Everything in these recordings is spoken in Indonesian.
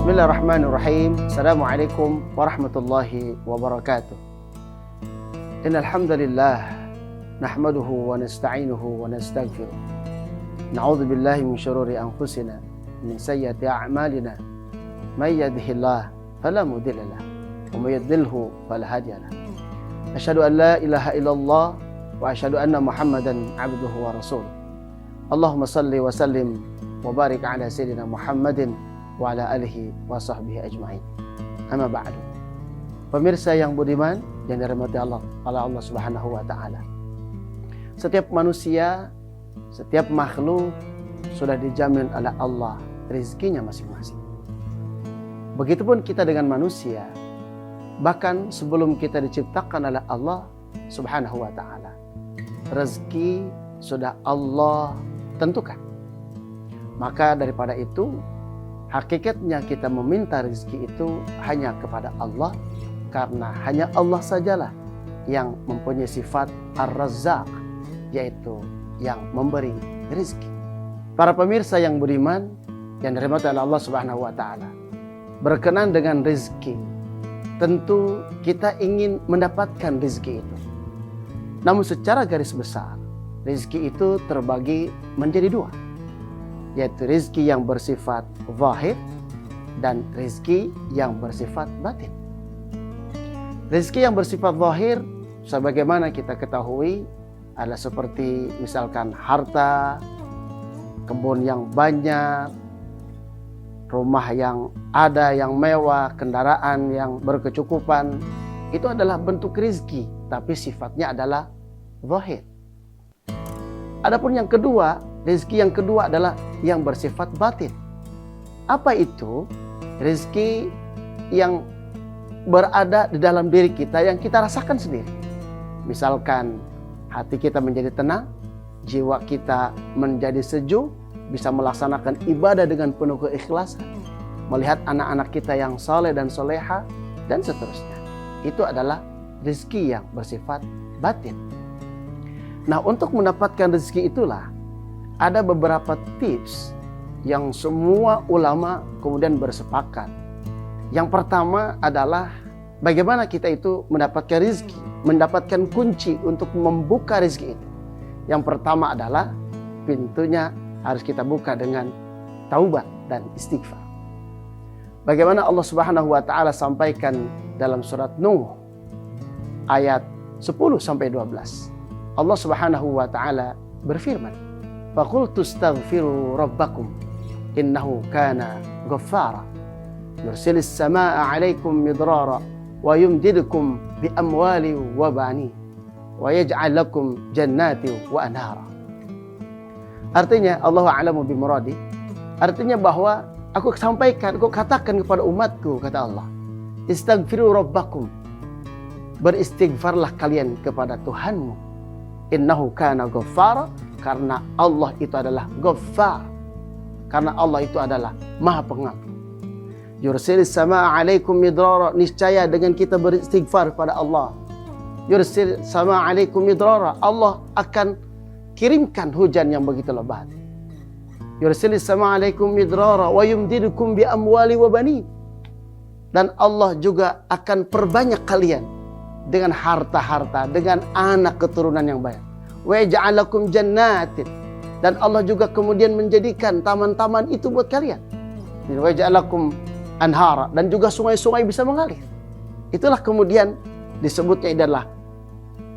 Bismillahirrahmanirrahim. Assalamualaikum warahmatullahi wabarakatuh. Innal hamdalillah nahmaduhu wa nasta'inuhu wa nastaghfiruh. Na'udzu billahi min syururi anfusina min sayyiati a'malina. May yahdihillahu fala mudilla lahu wa may yudlilhu fala hadiya lahu. Asyhadu an la ilaha illallah wa asyhadu anna Muhammadan 'abduhu wa rasuluh. Allahumma shalli wa sallim wa barik ala sayyidina Muhammadin wa ala alihi wa sahbihi ajma'in. Amma ba'du. Pemirsa yang budiman yang dirahmati Allah Subhanahu wa taala. Setiap manusia, setiap makhluk sudah dijamin oleh Allah rezekinya masing-masing. Begitupun kita dengan manusia. Bahkan sebelum kita diciptakan oleh Allah Subhanahu wa taala, rezeki sudah Allah tentukan. Maka daripada itu, hakikatnya kita meminta rezeki itu hanya kepada Allah, karena hanya Allah sajalah yang mempunyai sifat Ar-Razzaq, yaitu yang memberi rezeki. Para pemirsa yang beriman yang dirahmati oleh Allah Subhanahu wa taala, berkenan dengan rezeki, tentu kita ingin mendapatkan rezeki itu. Namun secara garis besar, rezeki itu terbagi menjadi dua, yaitu rezeki yang bersifat zahir dan rezeki yang bersifat batin. Rezeki yang bersifat zahir, sebagaimana kita ketahui, adalah seperti misalkan harta, kebun yang banyak, rumah yang ada yang mewah, kendaraan yang berkecukupan. Itu adalah bentuk rezeki, tapi sifatnya adalah zahir. Adapun yang kedua, rezeki yang kedua adalah yang bersifat batin. Apa itu? Rezeki yang berada di dalam diri kita, yang kita rasakan sendiri. Misalkan hati kita menjadi tenang, jiwa kita menjadi sejuk, bisa melaksanakan ibadah dengan penuh keikhlasan, melihat anak-anak kita yang saleh dan soleha, dan seterusnya. Itu adalah rezeki yang bersifat batin. Nah, untuk mendapatkan rezeki itulah ada beberapa tips yang semua ulama kemudian bersepakat. Yang pertama adalah bagaimana kita itu mendapatkan rezeki, mendapatkan kunci untuk membuka rezeki itu. Yang pertama adalah pintunya harus kita buka dengan taubat dan istighfar. Bagaimana Allah Subhanahu wa taala sampaikan dalam surat Nuh ayat 10 sampai 12. Allah Subhanahu wa taala berfirman, "Faqultu astaghfiru rabbakum innahu kana ghaffara yursilis samaa'a 'alaikum midrara wa yumdidukum bi amwali wa bani wa yaj'al lakum jannati wa anhara." Artinya, Allahu a'lamu bi muradi, artinya bahwa aku sampaikan, aku katakan kepada umatku, kata Allah, istaghfiru rabbakum, beristighfarlah kalian kepada Tuhanmu. Innahu kana ghaffara, karena Allah itu adalah ghaffar, karena Allah itu adalah maha pengampun. Yursilis samaa'a 'alaikum midrara, niscaya dengan kita beristighfar pada Allah, yursil samaa'a 'alaikum midrara, Allah akan kirimkan hujan yang begitu lebat. Yursilis samaa'a 'alaikum midrara wa yumdidukum bi amwali wa bani, dan Allah juga akan perbanyak kalian dengan harta-harta, dengan anak keturunan yang banyak. Wa yaj'alakum jannatin, dan Allah juga kemudian menjadikan taman-taman itu buat kalian. Wa yaj'alakum anhara, dan juga sungai-sungai bisa mengalir. Itulah kemudian disebutnya adalah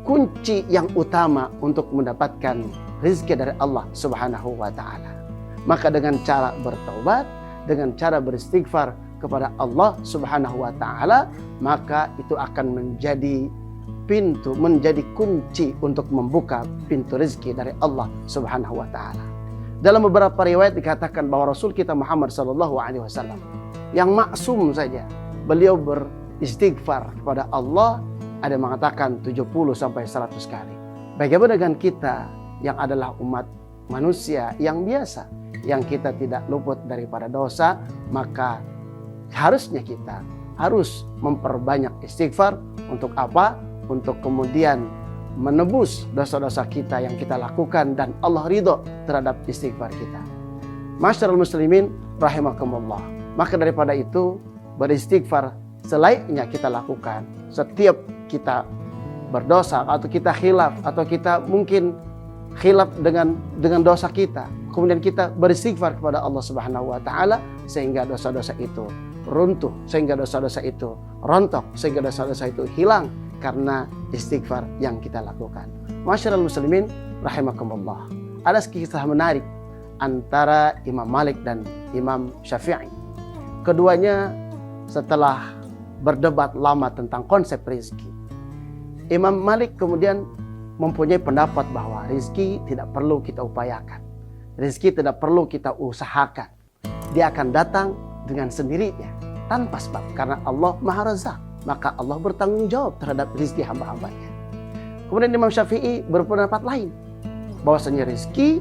kunci yang utama untuk mendapatkan rezeki dari Allah Subhanahu wa taala. Maka dengan cara bertaubat, dengan cara beristighfar kepada Allah Subhanahu wa taala, maka itu akan menjadi pintu, menjadi kunci untuk membuka pintu rezeki dari Allah Subhanahu wa taala. Dalam beberapa riwayat dikatakan bahwa Rasul kita Muhammad sallallahu alaihi wasallam yang maksum saja, beliau beristighfar kepada Allah ada yang mengatakan 70 sampai 100 kali. Bagaimana dengan kita yang adalah umat manusia yang biasa, yang kita tidak luput daripada dosa? Maka harusnya kita harus memperbanyak istighfar. Untuk apa? Untuk kemudian menebus dosa-dosa kita yang kita lakukan dan Allah ridho terhadap istighfar kita. Masyarul muslimin rahimakumullah. Maka daripada itu, beristighfar selainnya kita lakukan. Setiap kita berdosa atau kita khilaf, atau kita mungkin khilaf dengan dosa kita, kemudian kita beristighfar kepada Allah Subhanahu wa taala sehingga dosa-dosa itu runtuh, sehingga dosa-dosa itu rontok, sehingga dosa-dosa itu hilang karena istighfar yang kita lakukan. Masyarul muslimin rahimakumullah. Ada kisah menarik antara Imam Malik dan Imam Syafi'i. Keduanya setelah berdebat lama tentang konsep rezeki, Imam Malik kemudian mempunyai pendapat bahwa rezeki tidak perlu kita upayakan, rezeki tidak perlu kita usahakan, dia akan datang dengan sendirinya tanpa sebab, karena Allah Maha Razak, maka Allah bertanggung jawab terhadap rezeki hamba-hambanya. Kemudian Imam Syafi'i berpendapat lain, bahwasanya rezeki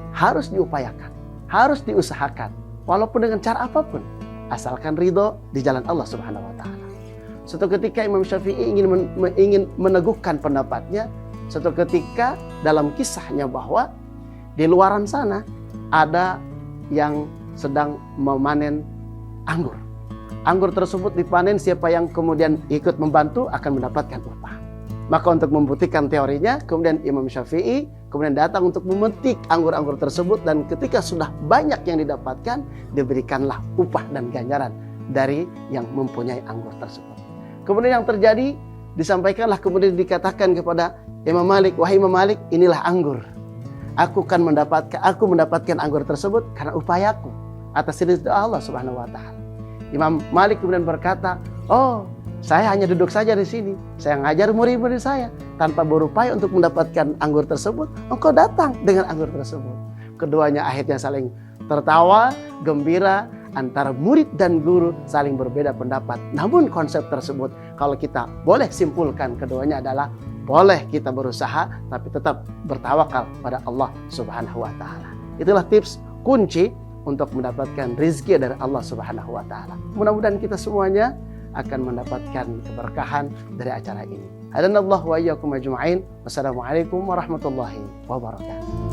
harus diupayakan, harus diusahakan, walaupun dengan cara apapun, asalkan ridho di jalan Allah Subhanahu wa taala. Suatu ketika Imam Syafi'i ingin meneguhkan pendapatnya. Suatu ketika dalam kisahnya bahwa di luaran sana ada yang sedang memanen anggur. Anggur tersebut dipanen, siapa yang kemudian ikut membantu akan mendapatkan upah. Maka untuk membuktikan teorinya, kemudian Imam Syafi'i kemudian datang untuk memetik anggur-anggur tersebut, dan ketika sudah banyak yang didapatkan, diberikanlah upah dan ganjaran dari yang mempunyai anggur tersebut. Kemudian yang terjadi, disampaikanlah, kemudian dikatakan kepada Imam Malik, wahai Imam Malik, inilah anggur. Aku mendapatkan anggur tersebut karena upayaku atas ridha Allah Subhanahu wa taala. Imam Malik kemudian berkata, oh, saya hanya duduk saja di sini. Saya ngajar murid-murid saya tanpa berupaya untuk mendapatkan anggur tersebut. Engkau datang dengan anggur tersebut. Keduanya akhirnya saling tertawa, gembira. Antara murid dan guru saling berbeda pendapat. Namun konsep tersebut kalau kita boleh simpulkan, keduanya adalah boleh kita berusaha tapi tetap bertawakal pada Allah Subhanahu wa taala. Itulah tips kunci untuk mendapatkan rezeki dari Allah Subhanahu wa taala. Mudah-mudahan kita semuanya akan mendapatkan keberkahan dari acara ini. Hadanallahu wa iyyakum ajma'in. Wassalamualaikum warahmatullahi wabarakatuh.